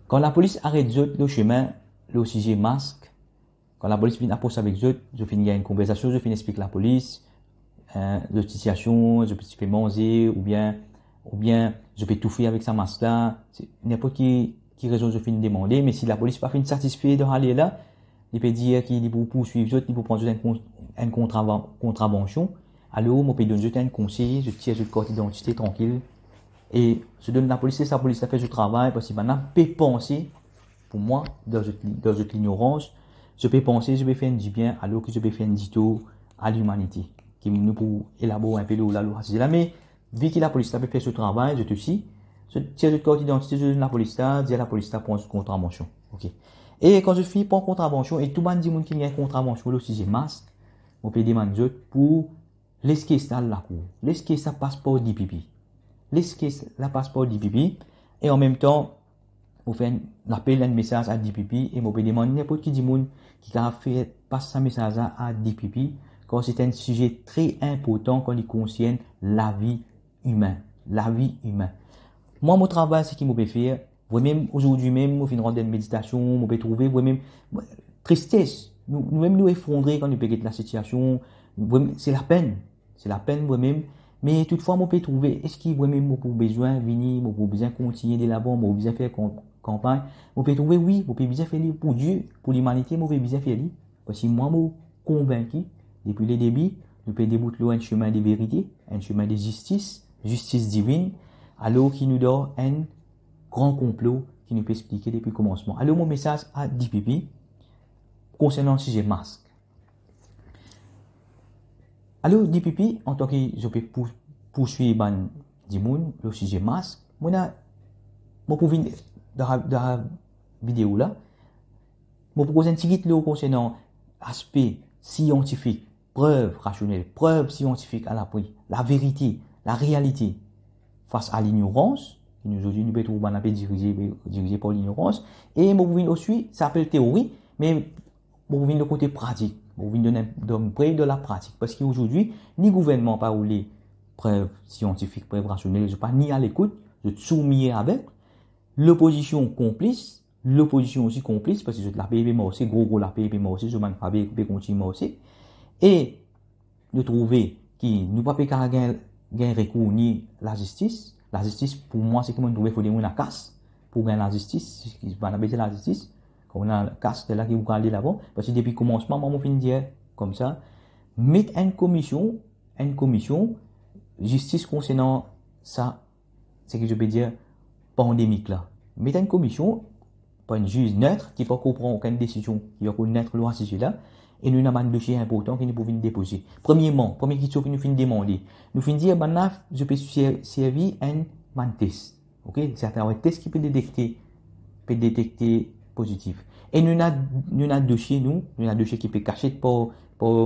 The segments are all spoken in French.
Quand la police arrête le chemin, le sujet masque, quand la police vient approcher avec eux, je finis une conversation, je finis expliquer la police, de situation, je peux te faire manger, ou bien, je peux tout faire avec sa masque là. N'importe qui raison je finis demander, mais si la police pas fini satisfait de aller là, il peut dire qu'il peut poursuivre, il peut prendre une contravention. Alors, moi, je peux donner un conseil, je tire une carte d'identité tranquille. Et je donne la police, c'est sa police, ça fait du travail, parce que maintenant, peut penser, pour moi, dans l'ignorance, je peux penser, je peux faire du bien, alors que je peux faire du tout à l'humanité. Qui nous pour élaborer un peu la loi. Mais, vu que la police a fait ce travail, je te dis, je tire une carte d'identité, je donne la police là, dis à la police là, prendre une contravention. Ok. Et quand je fais pour contravention, et tout le monde dit qu'il y a une contravention, le sujet masque, on peut demander pour laisser ça la cour. Laisser ça passeport d'IPP. Laisser la passeport d'IPP. Et en même temps, on fait un appel, un message à DPP et on peut demander n'importe qui dit qui a fait passer ce message à DPP quand c'est un sujet très important quand il concerne la vie humaine. La vie humaine. Moi, mon travail, c'est qu'il me peut faire. Moi-même, aujourd'hui même, je fais une randonnée de méditation, je peux trouver, moi-même, tristesse. Nous-mêmes, nous effondrer quand nous payons la situation. C'est la peine. C'est la peine, moi-même. Mais toutefois, on peut trouver, est-ce qu'il moi-même, pour besoin venir, pour besoin continuer de là-bas, pour besoin faire campagne. On peut trouver, oui, on peut bien faire pour Dieu, pour l'humanité, on peut bien faire. Parce que moi, je suis convaincu, depuis le début, nous pouvons débouter un chemin de vérité, un chemin de justice, justice divine, alors qu'il nous donne un grand complot qui nous peut expliquer depuis le commencement. Alors, mon message à DPP concernant le sujet masque. Alors, DPP, en tant que je peux poursuivre le sujet masque, moi, pour venir dans la vidéo là, je propose un petit guide concernant l'aspect scientifique, preuve rationnelle, preuve scientifique à l'appui, la vérité, la réalité face à l'ignorance, qui nous aujourd'hui nous pouvons dirigé par l'ignorance, et je pouvons aussi, ça s'appelle théorie, mais je pouvons le côté pratique, je pouvons donner de la pratique, parce qu'aujourd'hui, ni gouvernement pas ou les preuves scientifiques, preuves rationnelles, je ne suis pas ni à l'écoute, je suis soumis avec, l'opposition complice, l'opposition aussi complice, parce que la PIB moi aussi, gros la PIB moi aussi, je m'en vais continuer moi aussi, et de trouver qui nous pas gagner recours ni la justice. La justice, pour moi, c'est comme trouver, il faut des la casse pour gagner la justice, qui va appeler la justice. Quand on a la casse, c'est là qu'il faut aller là-bas, parce que depuis le commencement, moi, je finis dire comme ça, mettre une commission, justice concernant ça, c'est que je peux dire, pandémique là. Mettre une commission, pas une juge neutre, qui ne peut comprendre aucune décision, qui va connaître loi sur là, et nous avons un dossier important que nous pouvons déposer. Premièrement, première question que nous finissons demander. Nous finissons dire, maintenant, je peux servir un test. Ok? C'est un test qui peut détecter positif. Et nous avons un dossier, un dossier qui peut cacher par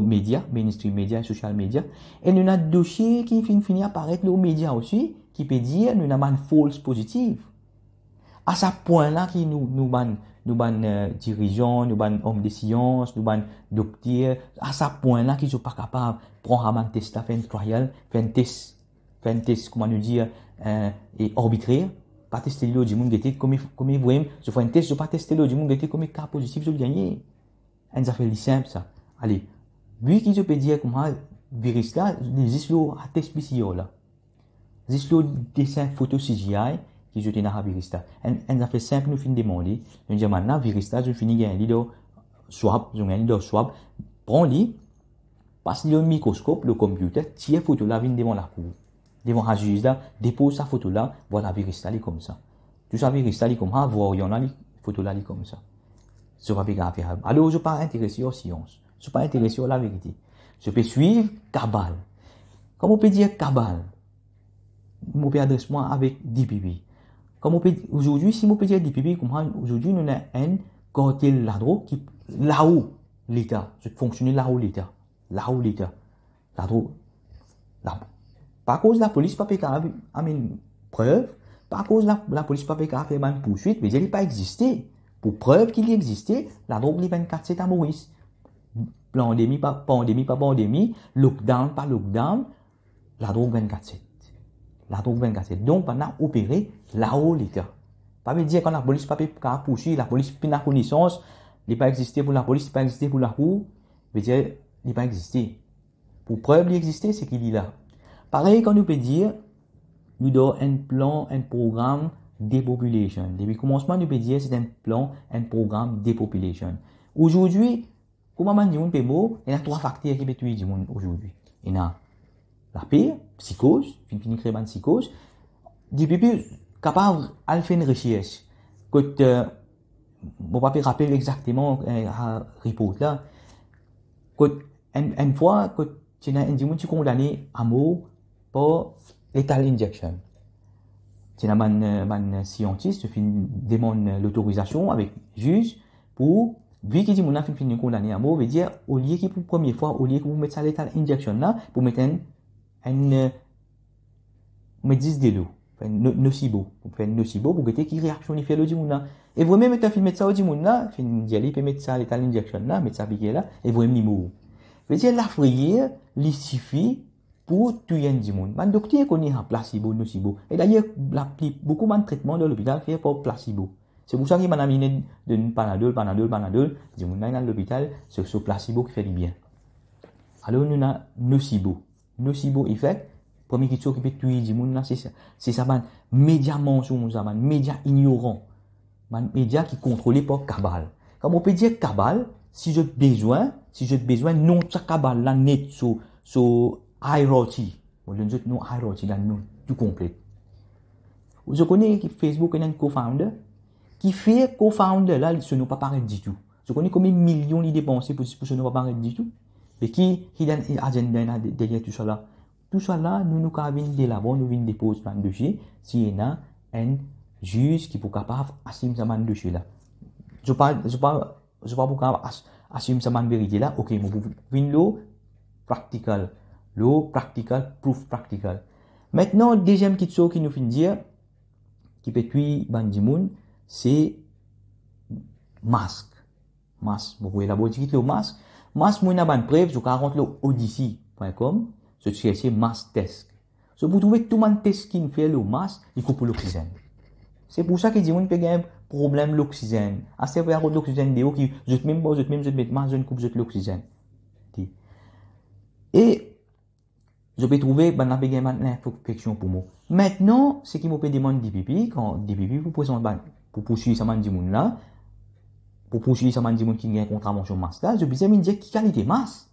médias, mainstream médias, social médias. Et nous avons un dossier qui finit apparaître aux médias aussi, qui peut dire, nous avons un false positive. À ce point-là, qui nous dirigeants, nous hommes de science, nous docteurs, à ce point-là, qu'ils ne sont pas capables de prendre un test, faire un trial, faire un test, comment nous dire, et arbitraire, pas tester l'eau du monde qui était comme ils voient, je fais un test, je pas tester l'eau du monde qui était comme cas positif, je le gagne. Et ça fait simple, ça. Allez, vu qu'ils se peut dire comment, virus là, il existe un test spécial là. Il existe un dessin photo CGI, qui je tenais à virista. On a fait simple, nous finissons de demander. Nous disons maintenant, virista, je finis gagner le swab, je gagne le swab. Prends-le, passe le microscope, le computer, tire photo là, vient devant la cour. Devant la juge là, dépose sa photo là, voilà virista, comme ça. Tout ça, virista, comme ça, voyons là, photo là, comme ça. Ce n'est pas grave. Alors, je ne suis pas intéressé aux sciences. Je ne suis pas intéressé à la vérité. Je peux suivre cabale. Comment on peut dire cabale? Je peux adresser moi avec DPP. Comme aujourd'hui, si on peut dire DPP, aujourd'hui, nous avons un cartel la drogue qui, là-haut, l'État, je fonctionne là-haut l'État. Là-haut l'État. La drogue. Par cause la police, pas une preuve. Par cause la police, pas faire une poursuite, mais elle n'a pas existé. Pour preuve qu'il existait, la drogue, les 24/7 à Maurice. Pandémie, pas pandémie, lockdown, pas lockdown, la drogue 24/7. La drogue 24/7. Donc, on a opéré là-haut l'État. Pas veut dire quand la police pas peut poursuivre, la police n'a pas connaissance, il pas existé pour la police, il pas existé pour la cour, veut dire il pas existé. Pour preuve il existait, c'est qu'il est là. Pareil quand nous peut dire nous avons un plan, un programme dépopulation. Depuis le commencement, nous peut dire c'est un plan, un programme dépopulation. Aujourd'hui, comment on dit un peu mot, il y a 3 facteurs qui peuvent tuer du monde aujourd'hui. Il y a la paix, psychose, fini créer une psychose. DPP capable de faire une recherche. Que on va pas rappeler exactement la report là. Que une fois que tu as un monde condamné à mort pour lethal injection. C'est un scientiste qui demande l'autorisation avec juge pour vu que mon afin fini condamné à mort veut dire au lieu que pour première fois au lieu que vous mettez ça lethal injection là pour mettre un médis de l'eau nocibo pour que qui réaction il fait le monde là et vous même tu mettre ça au monde là fin d'y aller peut mettre ça lethal injection là mettre ça piquer là et vous même mourir veut dire la frayeur il suffit pour tuer un monde. Le docteur connaît un placebo, nocibo. Et d'ailleurs, beaucoup de traitements dans l'hôpital fait pour placebo. C'est pour ça qu'il m'a amené de panadol. Du monde dans l'hôpital, c'est ce placebo qui fait du bien. Alors, nous avons nocibo. Nocibo effet. Premier question qui peut tuer du monde, c'est ça, médias mensonges, médias ignorants. Médias qui contrôlés par cabale. Comme on peut dire cabale, si j'ai besoin, non, ça cabale là, net, hierarchy. On donne non hierarchy là, non, tout complet. Je connais Facebook, il y a un co-founder, qui fait co-founder là, ce n'est pas pareil du tout. Je connais combien de millions il dépensé pour ce n'est pas pareil du tout. Et qui a un agenda derrière tout ça là. Tout ça là, nous avons des labos, nous avons déposer un dossier, s'il y a un juge qui est capable d'assumer ce dossier là. Je ne sais pas pourquoi assumer cette vérité là, ok, mais vous venez practical. Le practical, proof practical. Maintenant, deuxième question qui nous fait dire, qui peut tuer Bandimoun, c'est masque. Masque. Vous pouvez là-bas dire le masque. Masque, moi, n'a preuve, je rentre le odyssey.com, je cherche masque test. So, vous trouvez tout le monde test qui fait le masque, il coupe l'oxygène. C'est pour ça que dit, on peut gagner un problème l'oxygène. À ce moment-là, l'oxygène, je coupe l'oxygène. Et, je peux trouver l'infection pour moi. Maintenant, ce qui me peut demander DPP, quand DPP vous présente pour poursuivre ce monde là, pour poursuivre ce monde qui a une contravention masse là, je peux dire qui qualité masse.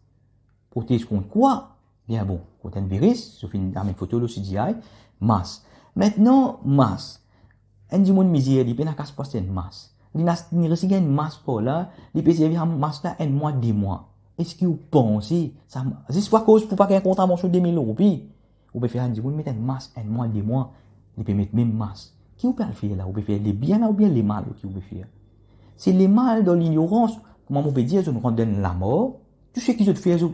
Protège contre quoi? Bien bon, contre un virus, je finis avec une photo, le CGI, masse. Maintenant, masse. Un monde misère, il peut n'a qu'à se passer une masse. Il y a une masse pour là, il peut servir une masse là un mois, 2 mois. Est-ce que vous pensez, ça, c'est pas cause pour pas qu'il y ait un contravention de 2000 euros, puis, vous pouvez faire un vous mettez un masque, un mois, 2 mois, vous pouvez mettre même masque. Qui vous peut le faire là? Vous pouvez faire les biens là ou bien les mal qui vous pouvez faire? C'est les mal dans l'ignorance, comment on peut dire, je me condamne la mort, tout ce qui je te fais, je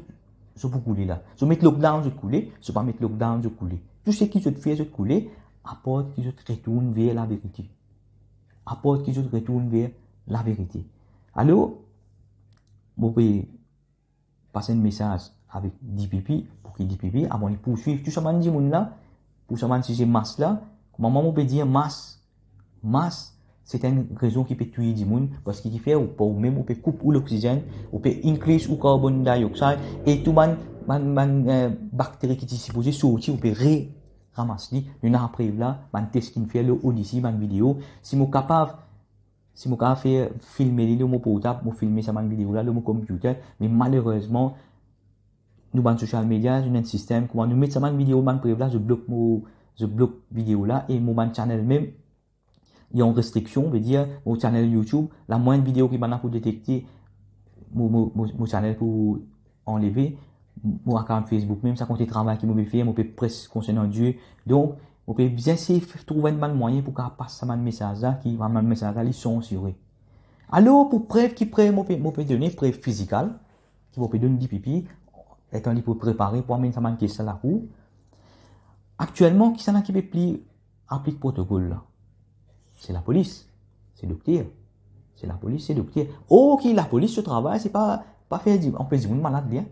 peux couler là. Je mets lockdown, je couler, je pas mettre lockdown, je couler. Tout ce qui je te fais, je couler, apporte que je te retourne vers la vérité. Apporte que je te retourne vers la vérité. Alors, vous pouvez passer un message avec DPP pour que DPP, avant de poursuivre tout ça, dit là, pour ça, si c'est masse là, comment on peut dire masse, c'est une raison qui peut tuer du monde parce qu'il fait ou pas, ou même on peut couper l'oxygène, on peut increase le carbone dioxyde et tout man bactéries qui sont supposées sortir, on peut ramasser. Une après là, man test qui fait le Odyssey, man vidéo, si moi capable faire filmer le mon portable, moi filmer ça man vidéo là, le mon computer, mais malheureusement nous ban social media, un système comment nous mettre ça man vidéo man prévu là, je bloque vidéo là et mon channel même il y a une restriction, veut dire mon channel YouTube, la moindre vidéo qui m'a pour détecter mon channel pour enlever mon account Facebook même ça compte le travail qui me fait, on peut presque concernant Dieu. Donc on peut bien essayer de trouver un moyen pour qu'on passe ça message là qui va un message là ils sont censurés. Alors pour preuve qui preuve on peut donner preuve physique qui va peut donner du pipi étant dit pour préparer pour amener ça man qui ça la roue. Actuellement qui ça qui peut plus applique protocole là. C'est la police, c'est docteur. C'est la police, c'est docteur. OK, la police se travaille, c'est pas faire on peut dire malade bien.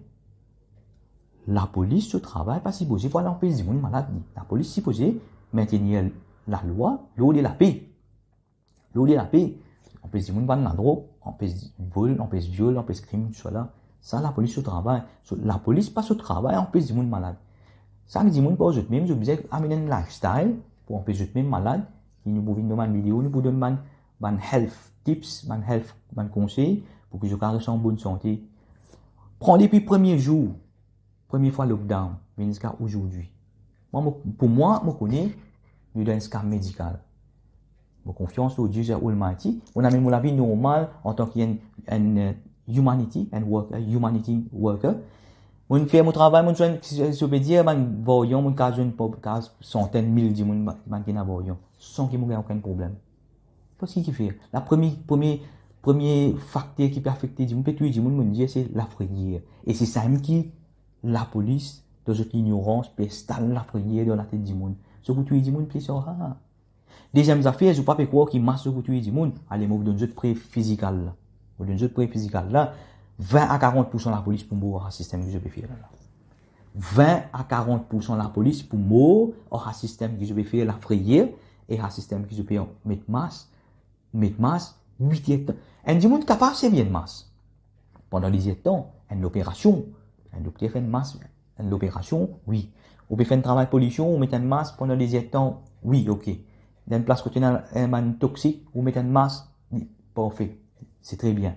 La police se travaille pas supposé pour empêcher les gens malades. La police supposé maintenir la loi, l'ordre et la paix. L'eau de la paix, on peut se dire, on va dans la drogue, on peut se vol, on peut se viol, on peut se crime, tout ça là. Ça, la police au travail. La police passe au travail, on peut se dire, on malade. Ça, on dit, on pas aux autres même, je disais, amener un lifestyle, pour on peut se dire, même malade, qui nous pouvons donner une vidéo, nous pouvons donner un health tips, un conseil, pour que je reste en bonne santé. Prends depuis le premier jour, première fois lockdown, jusqu'à aujourd'hui. Pour moi, je connais, je donne un scam médical. Mon confiance au Dieu Almighty. On a même la vie normale en tant qu'un humanity worker. On fait mon travail, mon joint, je peux dire, man voyons, mon cas, une centaine, mille, de man qui n'a voyons, sans qu'il n'y ait aucun problème. Parce qu'il fait. La premier facteur qui peut affecter, du peut tuer, c'est la frayeur. Et c'est ça qui, la police, dans cette ignorance, peut installer la frayeur dans la tête du monde. Ce que tu dis, mon pied sera. Deuxième affaire, je ne peux pas croire qu'il masse beaucoup de monde. Allez, moi, vous donne un prêt physique là. Vous donne un prêt physique là. 20 à 40% la police pour moi, un système que je peux faire là. 20 à 40% la police pour moi, un système que je peux faire la frayeur, et un système que je peux mettre masse, 8 temps. Un du monde capable, c'est bien de masse. Pendant les temps, une opération, un docteur fait une masse, une opération, oui. On peut faire un travail de pollution, on met une masse pendant les temps, oui, ok. Dans une place côté un man toxique, on met une masse, parfait, c'est très bien.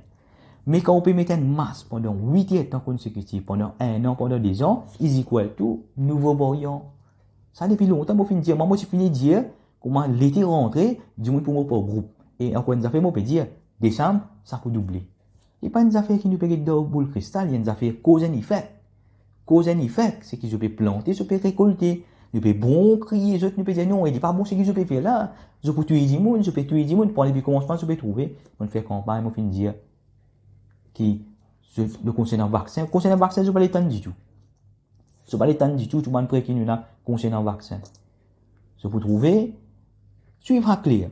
Mais quand on peut mettre une masse pendant 8 temps consécutifs, pendant 1 an, pendant 2 ans, is equal to nouveau variant. Ça depuis longtemps, moi, je dire, moi, je finis de dire, comment l'été rentré, du moins pour moi, pour groupe. Et encore une affaire, moi, je peux dire, décembre, ça peut doubler. Il n'y a pas une affaire qui nous peut être dans le boule cristal, il y a une affaire cause et effet. Cause et effet, c'est que je peux planter, je peux récolter. Je peux bon crier, je peux dire non, il dit pas bon, c'est que je peux faire là. Je peux tuer du monde, je peux tuer du monde, pour aller puis commencement, je peux trouver. On fait campagne, on fait dire, qui, le concernant vaccin. Concernant vaccin, je ne vais pas l'étendre du tout. Je ne vais pas l'étendre du tout, tout le monde prévenu là, concernant vaccin. Je peux trouver, suivre à clair.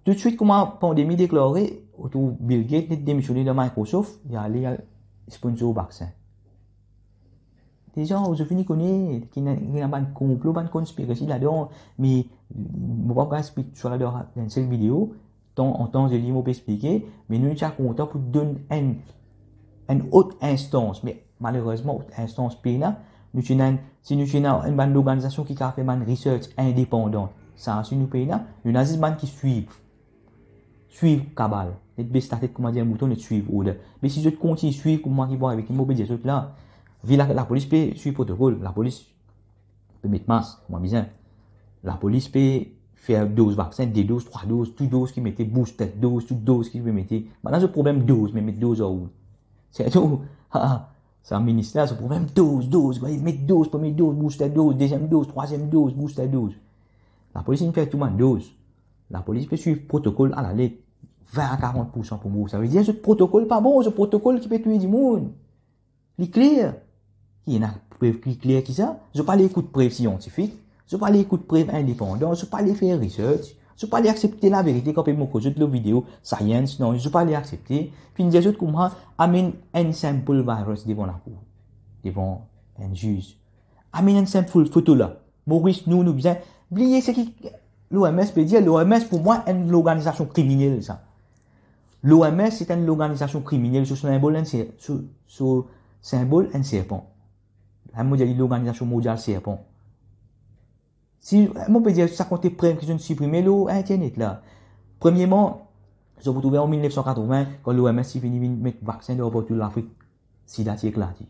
Tout de suite, comment la pandémie déclarée, autour Bill Gates n'est démissionné de Microsoft, il y a allé sponsor au vaccin. Des gens, je finis connaître, qui n'a pas de complot, pas de conspiration là-dedans, mais, je ne vais pas expliquer sur dans cette vidéo, en temps, je vais expliquer, mais nous sommes contents pour donner une autre instance, mais malheureusement, autre instance PNA, si nous avons une bande d'organisation qui a fait une research indépendante, ça, si nous PNA, nous avons des bandes qui suivent Cabal. Les best tête, comment dire, un bouton, de suivre order. Mais si je continue à suivre, comment ils vont avec une mauvaise chose là, la police peut suivre le protocole, la police peut mettre masse, comment bien. La police peut faire 12 vaccins, des doses, 3 doses, toutes doses qui mettaient booster dose, toutes doses qui mettaient. Maintenant, ce problème dose, mais mettre dose où? C'est tout. C'est un ministère, ce problème dose, mettre dose, première dose, booster dose, deuxième dose, troisième dose, booster dose. La police, il fait tout le monde dose. La police peut suivre le protocole à la lettre. 20 à 40% pour moi. Ça veut dire que ce protocole pas bon, ce protocole qui peut tuer du monde. Il est clair. Il y a une preuve qui est claire qui ça. Je ne vais pas aller écouter preuve scientifique. Je ne vais pas aller écouter preuve indépendante. Je ne vais pas aller faire research. Je ne vais pas aller accepter la vérité quand je me la vidéo science. Non, je ne vais pas aller accepter. Puis, nous autres, comment amène un simple virus devant la cour. Devant un juge. Amène un simple photo là. Maurice, nous disons, oubliez ce qui, l'OMS peut dire, l'OMS pour moi est une organisation criminelle, ça. L'OMS c'est une organisation criminelle, sur symbole un serpent. Moi, je dis l'organisation mondiale serpent. Si, moi, peut dire, ça compte preuve que je ne supprimer l'Internet, là. Premièrement, je vous trouvais en 1980, quand l'OMS est fini de mettre vaccin de pour toute l'Afrique, sida qui éclaté.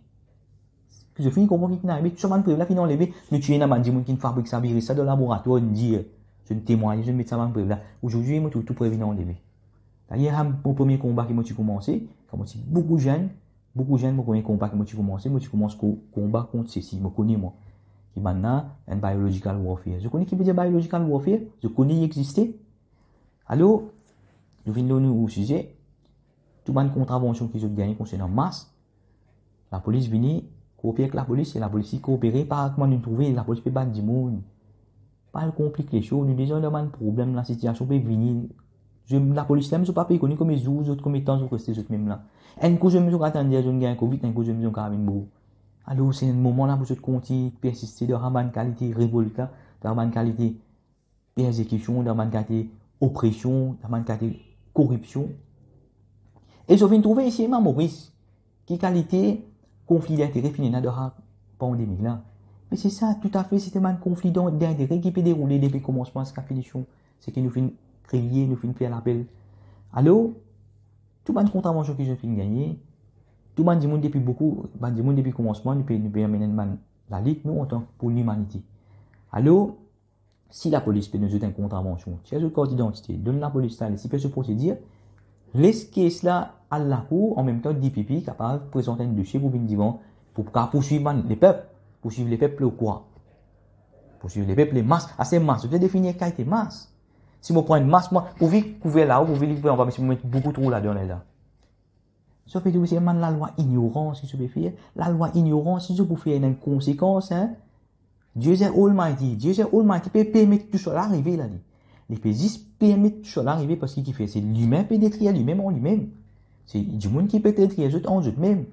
Je finis comprendre qu'il n'a pas, tout le monde là, qui n'a enlevé, nous tuons un man qui fabrique ça, virus, ça, dans le laboratoire, nous dit, je ne témoigne, je ne mets ça dans le là. Aujourd'hui, moi, tout preuve n'a enlevé. D'ailleurs, mon premier combat qui m'a commencé, quand moi, beaucoup de jeunes, mon premier combat qui m'a commencé, moi, je commence combat contre ceci, je connais, moi. Qui maintenant, un biological warfare. Je connais qui veut dire biological warfare, je connais il existait. Alors, je viens de nous au sujet, toute une contravention qui ont gagné concernant masse, la police vient coopérer avec la police, et la police coopérer par comment nous trouver, la police peut battre du monde. Pas compliquer les choses, nous disons, il y a un problème, la situation peut venir. La police là, je ne sais pas connu comme les autres, comme les temps, je reste les autres même là. Un coup, je me suis attendu à un Covid, un coup, je me suis carrément beau. Alors, c'est un moment là pour je continue de persister dans une qualité révolte, dans une qualité persécution, dans une qualité oppression, corruption. Et je viens de trouver ici, Maurice, qui qualité conflit d'intérêts fini dans la pandémie là. Mais c'est ça, tout à fait, c'est un conflit d'intérêts qui peut dérouler depuis le commencement jusqu'à la finition. C'est qui nous fait crier, nous fait faire l'appel. Alors, tout le monde contravention que je fais gagner, tout le monde dit depuis beaucoup, depuis le commencement, nous pouvons amener la ligue, nous, en tant que pour l'humanité. Alors, si la police peut nous donner une contravention, si elle a une carte d'identité, donne la police là, si peut se procéder, laisse caisse là à la cour, en même temps, DPP, capable de présenter un dossier pour venir pour poursuivre les peuples. Poursuivre les peuples quoi? Poursuivre les peuples, les masses. Ah, c'est masse. Je vais définir quelle est masse. Si je prends une masse, moi, pour vivre couvert là, pour vivre, on va mettre beaucoup trop là-dedans là. Ça fait aussi la loi ignorance qui se peut faire. La loi ignorance, si je peux faire une conséquence, hein. Dieu est Almighty. Dieu est Almighty peut permettre tout cela arriver là. Les pays permettent tout cela arriver parce qu'il fait. C'est l'humain peut détruire lui-même en lui-même. C'est du monde qui peut détruire les autres en eux-mêmes.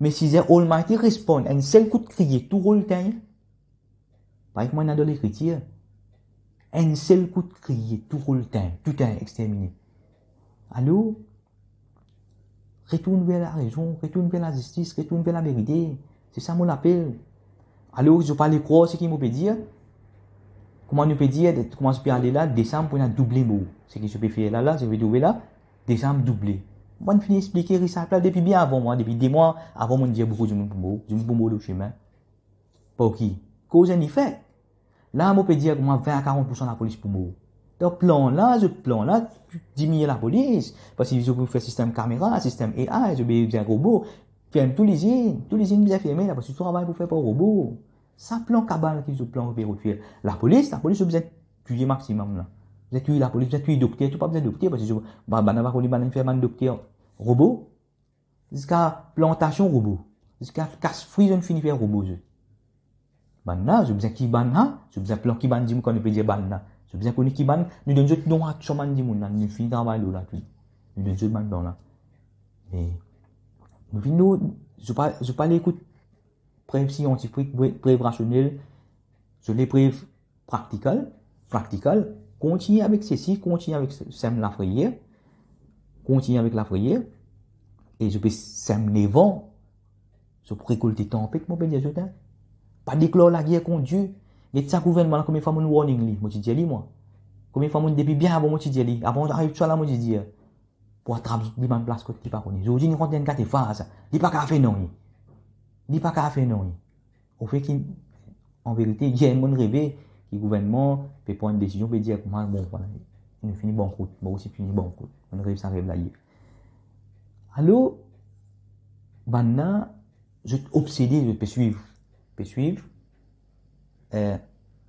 Mais si c'est Almighty répond à un seul coup de crier tout le temps, par exemple, dans l'écriture, un seul coup de crier tout le temps, tout est exterminé. Alors, retourne vers la raison, retourne vers la justice, retourne vers la vérité. C'est ça mon appel. Alors, je parle de quoi, ce qu'il me peut dire. Comment on peut dire, comment je peux aller là, décembre pour doubler mot. Ce que je peux faire là, je vais trouver là, décembre doublé. Moi, je finis d'expliquer ça depuis bien avant moi, depuis des mois avant moi, je dis beaucoup de mots, je me mot le chemin. Pour qui? Cause et effet. Là, je peux dire que moi, 20 à 40% de la police pour moi. Donc, plan là, diminuer la police. Parce que je peux faire système caméra, système AI, je peux faire un robot. Faire tous les îles bien fermées là, parce que tu travailles pour faire pas robot. Ça plan cabane qui se plan pour faire. La police, vous êtes tuer maximum là. Vous êtes tuer la police, vous êtes tuer docteur, tu pas besoin de docteur parce que faire un docteur robot. Jusqu'à plantation robot. Jusqu'à casse-fruit, je ne finis faire robot. Banna, je besoin qui banna, je besoin plan qui ban dit qu'on peut dire banna. Je besoin qu'on qui ban, nous donne juste non action man dit moun, nous finis travail là tout. Nous donne juste man dans là. Mais nous finissons, je parle écoute preuve scientifique, preuve rationnelle, je les preuve practical, continue avec ceci, continue avec la prière, continue avec la prière, et je peux sème les vents, je peux récolter tempête, mon bien sûr, pas déclarer la guerre contre Dieu, et ça gouvernement, combien de fois mon warning li, moi je dis moi, combien de fois mon depuis bien avant moi je dis avant j'arrive sur là moi je dis, pour attraper des bonnes places que tu pas connais, je dis une grande quatre phases, dis pas qu'à faire non, dis pas qu'à faire non, au fait qu'en vérité, il y a un monde rêvé, que le gouvernement peut prendre une décision, peut dire, bon, voilà, il finit bon route, moi aussi fini bon route, on rêve, ça rêve là hier. Alors, maintenant, je suis obsédé, je peux suivre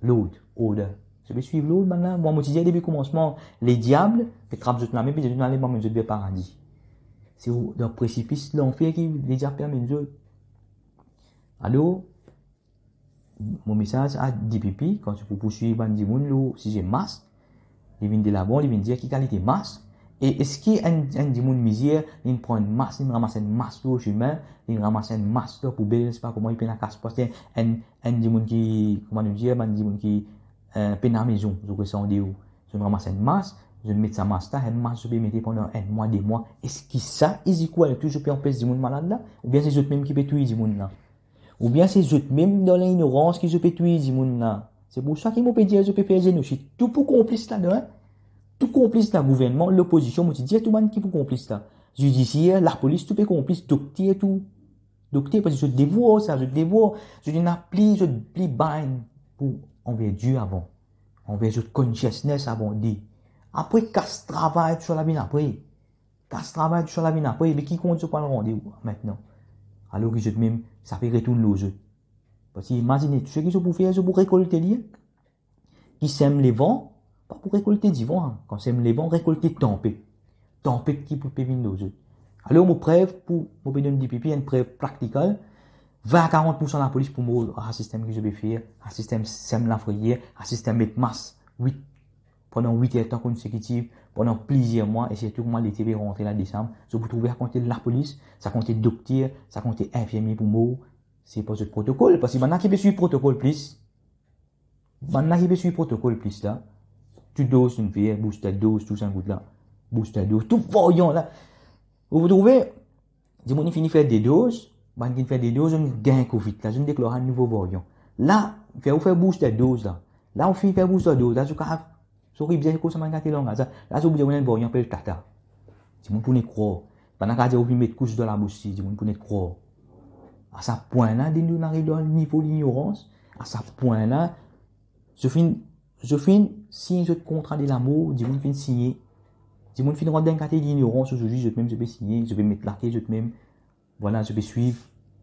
l'autre, je peux suivre l'autre maintenant, moi, je disais, depuis le commencement, les diables, ils trappent juste la main, puis je dis, allez, moi, je vais paradis. C'est dans le précipice, l'enfer qui, les diables permettent de. Alors, mon message à DPP, quand tu peux poursuivre Bandi Moun, si j'ai masse, il vient de là-bas, il vient dire qui qualité masse. Et est-ce qu'il y a un Dimoun misère, il prend une masse, il ramasse une masse au chemin, il ramasse une masse de poubelle, je sais pas comment il peut la casse parce un Dimoun qui, comment nous dire, un Dimoun qui, peine à la maison, je ressens des hauts. Je ramasse une masse, je mets sa masse là, une masse, je peux mettre pendant un mois, des mois. Est-ce que ça, il quoi, je peux empêcher Dimoun malade là? Ou bien c'est eux même qui peut tuer Dimoun là? Ou bien c'est eux même dans l'ignorance qui se peut tuer Dimoun là? C'est pour ça qu'ils m'ont dit, je peux faire génocide. Tout pour complice là-dedans, tout complice dans le gouvernement, l'opposition, moi je dis tout le monde qui est complice là. Judiciaire, la police, tout est complice, docteur, tout. Docteur, parce que je dévoue ça, je n'applique, je plie bind pour envers Dieu avant. Envers notre consciousness avant dit. Après, casse travail sur la vie après. Casse travail sur la vie après, mais qui compte sur pas le rendez-vous maintenant? Alors que je même, ça fait retourner l'eau. Parce que imaginez, ce qu'ils sont pour faire, c'est pour récolter les qui sèment les vents, pas pour récolter du vent. Quand sème les vents, récolter tempête. Tempête qui peut venir nos yeux. Alors, mon preuve pour, mon donner des pipi, une preuve pratique, 20 à 40% de la police pour moi, un système que je vais faire, un système sème la foyer, un système mettre masse, pendant 8 heures consécutifs, pendant plusieurs mois, et c'est tout moi l'été vais rentrer là décembre. Je vous trouver à compter de la police, ça compter docteur, ça compter infirmier pour moi. C'est pas ce protocole, parce que maintenant qui peut suivre protocole plus, là, Tu doses une fille, booster dose, tout ça, goutte là. Booster dose, tout voyant là. Vous trouvez, si on finit faire des doses, on fait des doses, on gagne Covid, là, je ne déclare un nouveau variant. Là, on fait booster dose là. Là, on finit faire booster dose, là, sorry bien que ça m'a gâté long, là, c'est oublié, on a un variant, appelle Tata. Si on peut croire, pendant qu'on a oublié mettre couche dans la bouche, si on peut croire. À ce point-là, nous arrivons dans le niveau d'ignorance, à ce point-là, je finis, si je contrat de l'amour, je finis signer. Si je finis dans un côté d'ignorance, aujourd'hui, je vais signer, je vais me plaquer, voilà, je vais suivre,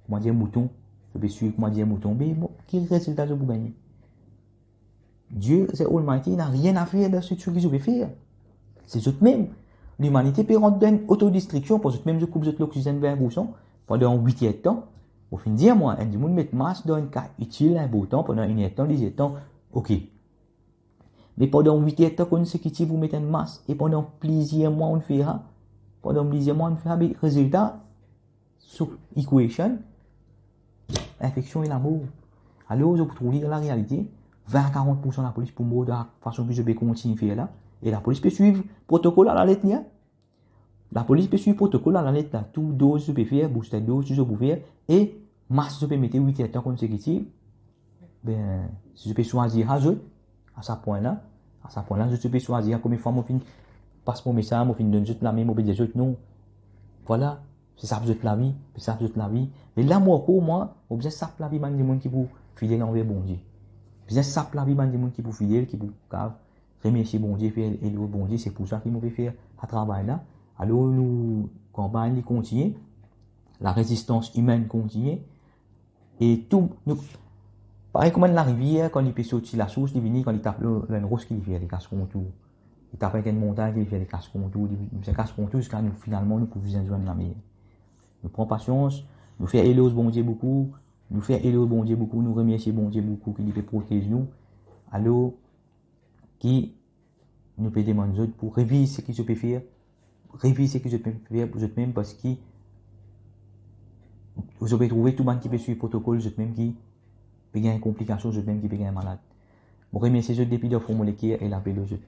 comment dire, mouton, je vais suivre, comment dire, mouton, mais bon, quel résultat je vais gagner? Dieu, c'est Almighty, il n'a rien à faire de ce que je vais faire. C'est eux-mêmes. L'humanité peut rentrer dans une autodestruction, parce que même je coupe l'oxygène vers un pendant 8 heures de temps. Au fin de dire, moi, un du monde met masse dans un cas utile, un beau temps, pendant 1 heure de temps, 10 heures de temps, ok. Mais pendant 8 heures de temps consécutifs, vous mettez une masse, et pendant plusieurs mois, on fera, mais résultat, sur equation, infection et la mort. Alors, je vous trouve dans la réalité, 20-40% de la police pour mourir de la façon que je vais continuer à faire là. Et la police peut suivre le protocole à la lettre. La police peut suivre le protocole à la lettre. Tout dose je peux faire, booster dose je peux faire. Et masse je peux mettre 8 heures consécutifs. Ben, si je peux choisir à ce point-là, je peux choisir combien de fois je passe mon message, je donne juste la même, je dis juste non. Voilà. C'est ça que la vie. C'est ça que la vie. Mais là, moi, je besoin ça la vie, des gens qui vous fidèles envers bon Dieu. Besoin ça la vie, des gens qui vous fidèles, qui vous cave. Remercier bon Dieu, faire et le bon Dieu, c'est pour ça qu'il m'avait fait à travail là. Alors, nous, campagne continue, la résistance humaine continue, et tout, nous, pareil comme la rivière, quand il peut sortir la source, il vient, quand il tape le rose qui fait des casse-contours. Il tape avec une montagne qui fait des casse-contours, il fait casse-contours jusqu'à nous, finalement, nous pouvons joindre la mer. Nous prenons patience, nous faisons élever au bon Dieu beaucoup, nous remercier bon Dieu beaucoup, qui peut protéger nous. Alors, qui nous peut demander pour réviser ce que je peux faire, réviser ce que je peux faire pour eux-mêmes parce que vous avez trouvé tout le monde qui peut suivre le protocole, eux-mêmes qui peut gagner une complication, eux-mêmes qui peut gagner malade. Bon, remercier eux depuis de formuler et l'appeler eux.